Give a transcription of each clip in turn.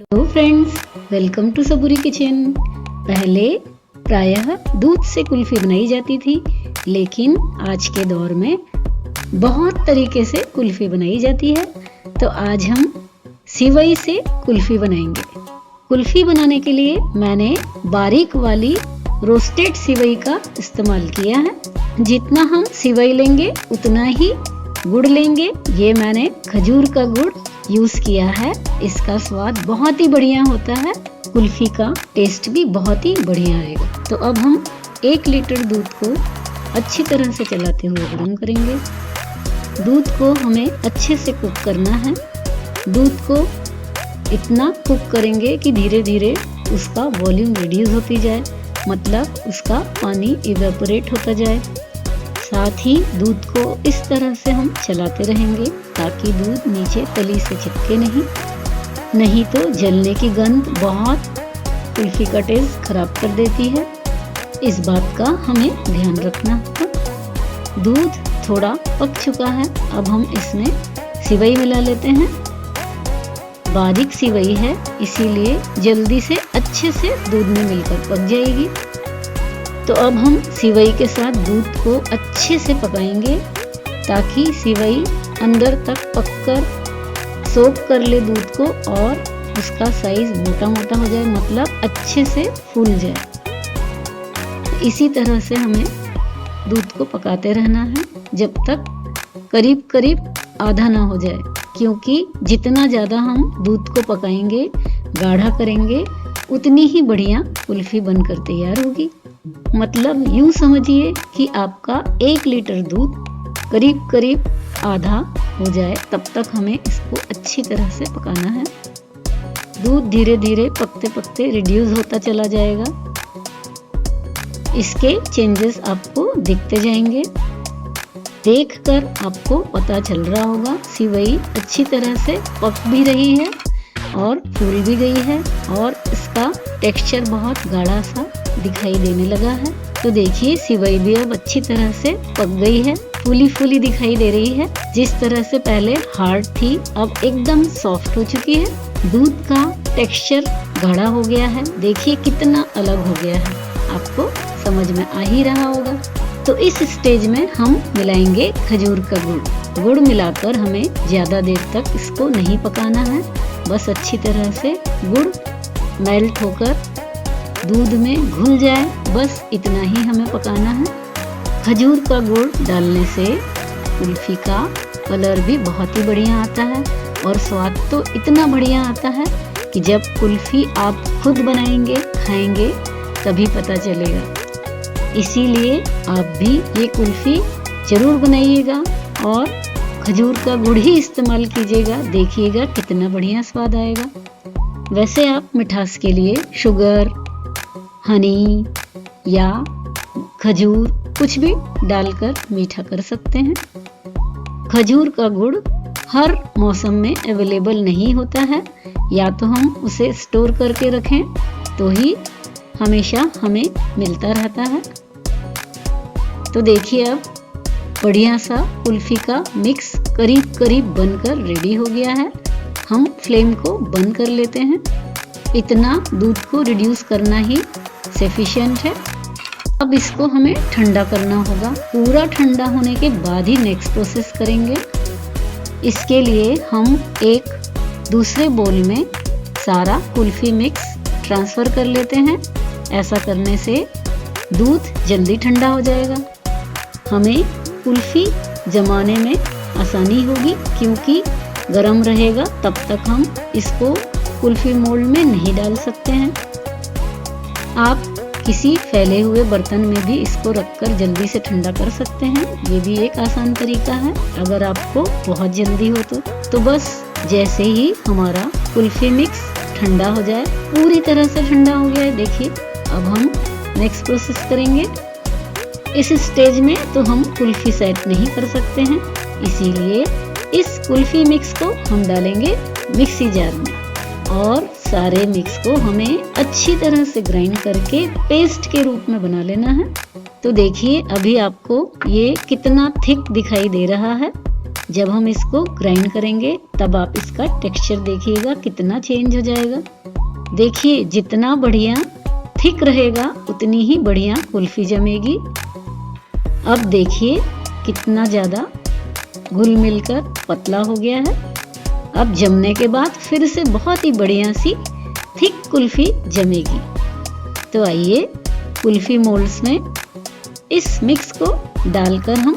Hello friends, welcome to Saburi kitchen. पहले प्रायः दूध से कुल्फी बनाई जाती थी, लेकिन आज के दौर में बहुत तरीके से कुल्फी बनाई जाती है। तो आज हम सिवई से कुल्फी बनाएंगे। कुल्फी बनाने के लिए मैंने बारीक वाली रोस्टेड सिवई का इस्तेमाल किया है। जितना हम सिवई लेंगे उतना ही गुड़ लेंगे। ये मैंने खजूर का गुड़ यूज किया है। इसका स्वाद बहुत ही बढ़िया होता है, कुल्फी का टेस्ट भी बहुत ही बढ़िया आएगा। तो अब हम 1 लीटर दूध को अच्छी तरह से चलाते हुए गर्म करेंगे। दूध को हमें अच्छे से कुक करना है। दूध को इतना कुक करेंगे कि धीरे धीरे उसका वॉल्यूम रिड्यूस होती जाए, मतलब उसका पानी इवेपोरेट होता जाए। साथ ही दूध को इस तरह से हम चलाते रहेंगे ताकि दूध नीचे तली से चिपके नहीं तो जलने की गंध बहुत कुल्फी का टेस्ट खराब कर देती है। इस बात का हमें ध्यान रखना है। दूध थोड़ा पक चुका है, अब हम इसमें सिवई मिला लेते हैं। बारीक सिवई है, इसीलिए जल्दी से अच्छे से दूध में मिलकर पक जाएगी। तो अब हम सिवई के साथ दूध को अच्छे से पकाएंगे ताकि सिवई अंदर तक पककर सोक कर ले दूध को और उसका साइज मोटा मोटा हो जाए, मतलब अच्छे से फूल जाए। इसी तरह से हमें दूध को पकाते रहना है जब तक करीब करीब आधा ना हो जाए, क्योंकि जितना ज़्यादा हम दूध को पकाएंगे, गाढ़ा करेंगे, उतनी ही बढ़िया कुल्फी बनकर तैयार होगी। मतलब यूँ समझिए कि आपका 1 लीटर दूध करीब करीब आधा हो जाए, तब तक हमें इसको अच्छी तरह से पकाना है। दूध धीरे धीरे पकते पकते रिड्यूस होता चला जाएगा। इसके चेंजेस आपको दिखते जाएंगे। देखकर आपको पता चल रहा होगा सिवई अच्छी तरह से पक भी रही है और फूल भी गई है और इसका टेक्सचर बहुत गाढ़ा सा दिखाई देने लगा है। तो देखिए सिवई भी अब अच्छी तरह से पक गई है, फूली फूली दिखाई दे रही है। जिस तरह से पहले हार्ड थी, अब एकदम सॉफ्ट हो चुकी है। दूध का टेक्सचर गाढ़ा हो गया है, देखिए कितना अलग हो गया है, आपको समझ में आ ही रहा होगा। तो इस स्टेज में हम मिलाएंगे खजूर का गुड़। गुड़ मिलाकर हमें ज़्यादा देर तक इसको नहीं पकाना है, बस अच्छी तरह से गुड़ मेल्ट होकर दूध में घुल जाए, बस इतना ही हमें पकाना है। खजूर का गुड़ डालने से कुल्फी का कलर भी बहुत ही बढ़िया आता है और स्वाद तो इतना बढ़िया आता है कि जब कुल्फी आप खुद बनाएंगे, खाएंगे, तभी पता चलेगा। इसीलिए आप भी ये कुल्फी ज़रूर बनाइएगा और खजूर का गुड़ ही इस्तेमाल कीजिएगा, देखिएगा कितना बढ़िया स्वाद आएगा। वैसे आप मिठास के लिए शुगर, हनी या खजूर कुछ भी डालकर मीठा कर सकते हैं। खजूर का गुड़ हर मौसम में अवेलेबल नहीं होता है, या तो हम उसे स्टोर करके रखें तो ही हमेशा हमें मिलता रहता है। तो देखिए अब बढ़िया सा कुल्फी का मिक्स करीब करीब बनकर रेडी हो गया है। हम फ्लेम को बंद कर लेते हैं। इतना दूध को रिड्यूस करना ही सफिशिएंट है। अब इसको हमें ठंडा करना होगा। पूरा ठंडा होने के बाद ही नेक्स्ट प्रोसेस करेंगे। इसके लिए हम एक दूसरे बोल में सारा कुल्फी मिक्स ट्रांसफ़र कर लेते हैं। ऐसा करने से दूध जल्दी ठंडा हो जाएगा। हमें कुल्फी जमाने में आसानी होगी, क्योंकि गरम रहेगा तब तक हम इसको कुल्फी मोल्ड में नहीं डाल सकते हैं। आप किसी फैले हुए बर्तन में भी इसको रखकर जल्दी से ठंडा कर सकते हैं। ये भी एक आसान तरीका है अगर आपको बहुत जल्दी हो तो बस जैसे ही हमारा कुल्फी मिक्स ठंडा हो जाए, पूरी तरह से ठंडा हो गया है, देखिए अब हम नेक्स्ट प्रोसेस करेंगे। इस स्टेज में तो हम कुल्फी सेट नहीं कर सकते हैं, इसीलिए इस कुल्फी मिक्स को हम डालेंगे मिक्सी जार में और सारे मिक्स को हमें अच्छी तरह से ग्राइंड करके पेस्ट के रूप में बना लेना है। तो देखिए अभी आपको ये कितना थिक दिखाई दे रहा है, जब हम इसको ग्राइंड करेंगे तब आप इसका टेक्सचर देखिएगा कितना चेंज हो जाएगा। देखिए जितना बढ़िया थिक रहेगा उतनी ही बढ़िया कुल्फी जमेगी। अब देखिए कितना ज़्यादा घुल मिलकर पतला हो गया है। अब जमने के बाद फिर से बहुत ही बढ़िया सी थिक कुल्फी जमेगी। तो आइए कुल्फी मोल्ड्स में इस मिक्स को डालकर हम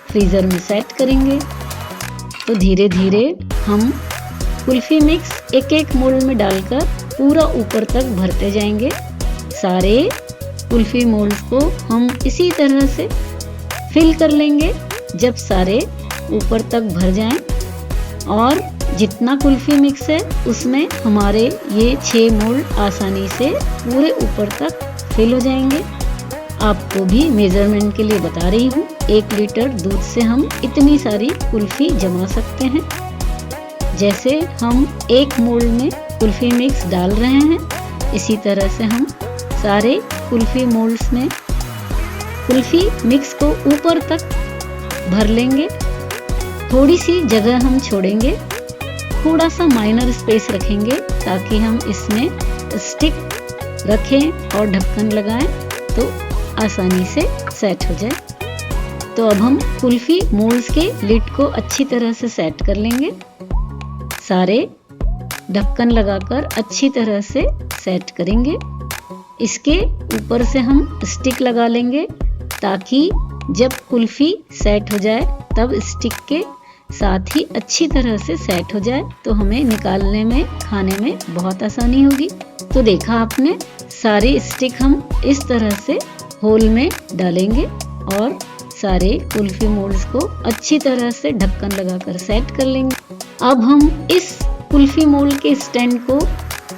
फ्रीज़र में सेट करेंगे। तो धीरे धीरे हम कुल्फी मिक्स एक एक मोल्ड में डालकर पूरा ऊपर तक भरते जाएंगे। सारे कुल्फी मोल्ड्स को हम इसी तरह से फिल कर लेंगे जब सारे ऊपर तक भर जाएं। और जितना कुल्फी मिक्स है उसमें हमारे ये 6 मोल्ड आसानी से पूरे ऊपर तक फिल हो जाएंगे। आपको भी मेजरमेंट के लिए बता रही हूँ, 1 लीटर दूध से हम इतनी सारी कुल्फी जमा सकते हैं। जैसे हम एक मोल्ड में कुल्फी मिक्स डाल रहे हैं, इसी तरह से हम सारे कुल्फी मोल्ड्स में कुल्फी मिक्स को ऊपर तक भर लेंगे। थोड़ी सी जगह हम छोड़ेंगे, थोड़ा सा माइनर स्पेस रखेंगे ताकि हम इसमें स्टिक रखें और ढक्कन लगाएं तो आसानी से सेट हो जाए। तो अब हम कुल्फी मोल्ड्स के लिड को अच्छी तरह से सेट कर लेंगे। सारे ढक्कन लगाकर अच्छी तरह से सेट करेंगे। इसके ऊपर से हम स्टिक लगा लेंगे ताकि जब कुल्फी सेट हो जाए तब स्टिक के साथ ही अच्छी तरह से सेट हो जाए, तो हमें निकालने में खाने में बहुत आसानी होगी। तो देखा आपने, सारे स्टिक हम इस तरह से होल में डालेंगे और सारे कुल्फी मोल्ड्स को अच्छी तरह से ढक्कन लगाकर सेट कर लेंगे। अब हम इस कुल्फी मोल्ड के स्टैंड को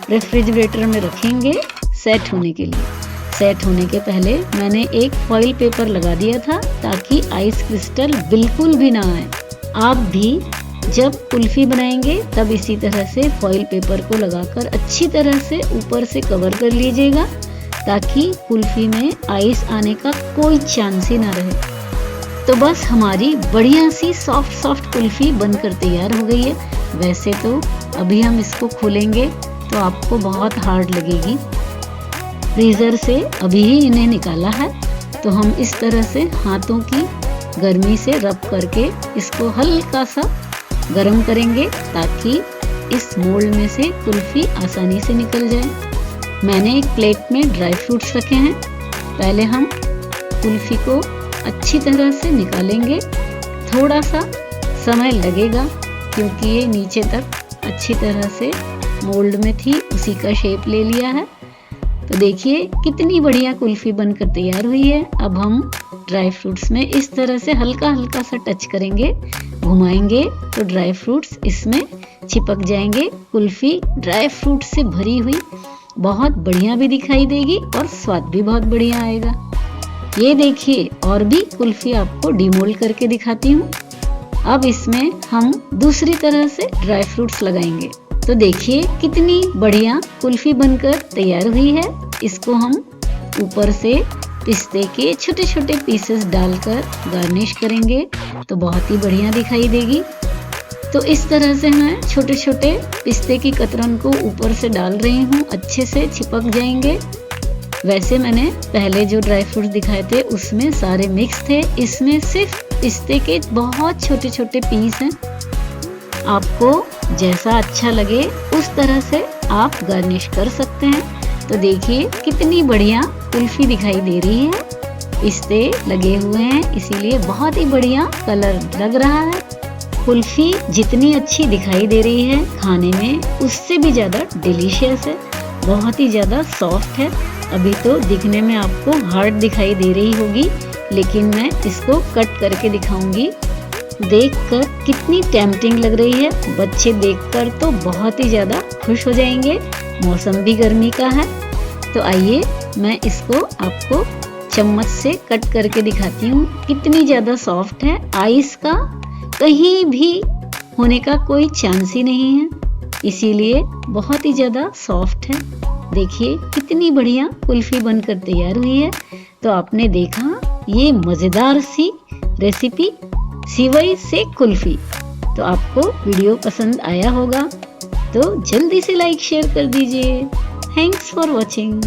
रेफ्रिजरेटर में रखेंगे सेट होने के लिए। सेट होने के पहले मैंने एक फॉइल पेपर लगा दिया था ताकि आइस क्रिस्टल बिल्कुल भी ना आए। आप भी जब कुल्फी बनाएंगे तब इसी तरह से फॉइल पेपर को लगाकर अच्छी तरह से ऊपर से कवर कर लीजिएगा ताकि कुल्फी में आइस आने का कोई चांस ही ना रहे। तो बस हमारी बढ़िया सी सॉफ्ट कुल्फी बनकर तैयार हो गई है। वैसे तो अभी हम इसको खोलेंगे तो आपको बहुत हार्ड लगेगी। फ्रीज़र से अभी ही इन्हें निकाला है, तो हम इस तरह से हाथों की गर्मी से रब करके इसको हल्का सा गरम करेंगे ताकि इस मोल्ड में से कुल्फी आसानी से निकल जाए। मैंने एक प्लेट में ड्राई फ्रूट्स रखे हैं। पहले हम कुल्फी को अच्छी तरह से निकालेंगे। थोड़ा सा समय लगेगा क्योंकि ये नीचे तक अच्छी तरह से मोल्ड में थी, उसी का शेप ले लिया है। तो देखिए कितनी बढ़िया कुल्फी बनकर तैयार हुई है। अब हम ड्राई फ्रूट्स में इस तरह से हल्का हल्का सा टच करेंगे, घुमाएंगे तो ड्राई फ्रूट्स इसमें चिपक जाएंगे। कुल्फी ड्राई फ्रूट से भरी हुई बहुत बढ़िया भी दिखाई देगी और स्वाद भी बहुत बढ़िया आएगा। ये देखिए और भी कुल्फी आपको डिमोल्ड करके दिखाती हूँ। अब इसमें हम दूसरी तरह से ड्राई फ्रूट्स लगाएंगे। तो देखिए कितनी बढ़िया कुल्फी बनकर तैयार हुई है। इसको हम ऊपर से पिस्ते के छोटे छोटे पीसेस डालकर गार्निश करेंगे तो बहुत ही बढ़िया दिखाई देगी। तो इस तरह से मैं छोटे छोटे पिस्ते की कतरन को ऊपर से डाल रही हूँ, अच्छे से चिपक जाएंगे। वैसे मैंने पहले जो ड्राई फ्रूट्स दिखाए थे उसमें सारे मिक्स थे, इसमें सिर्फ पिस्ते के बहुत छोटे छोटे पीस हैं। आपको जैसा अच्छा लगे उस तरह से आप गार्निश कर सकते हैं। तो देखिए कितनी बढ़िया कुल्फी दिखाई दे रही है। पिस्ते लगे हुए हैं इसीलिए बहुत ही बढ़िया कलर लग रहा है। कुल्फी जितनी अच्छी दिखाई दे रही है खाने में उससे भी ज़्यादा डिलीशियस है, बहुत ही ज़्यादा सॉफ्ट है। अभी तो दिखने में आपको हार्ड दिखाई दे रही होगी, लेकिन मैं इसको कट करके दिखाऊंगी। देखकर कितनी टेम्पटिंग लग रही है, बच्चे देखकर तो बहुत ही ज़्यादा खुश हो जाएंगे। मौसम भी गर्मी का है, तो आइए मैं इसको आपको चम्मच से कट करके दिखाती हूँ। कितनी ज़्यादा सॉफ्ट है, आइस का कहीं भी होने का कोई चांस ही नहीं है, इसीलिए बहुत ही ज़्यादा सॉफ्ट है। देखिए कितनी बढ़िया कुल्फी बनकर तैयार हुई है। तो आपने देखा ये मज़ेदार सी रेसिपी सिवई से कुल्फी। तो आपको वीडियो पसंद आया होगा तो जल्दी से लाइक शेयर कर दीजिए। Thanks for watching.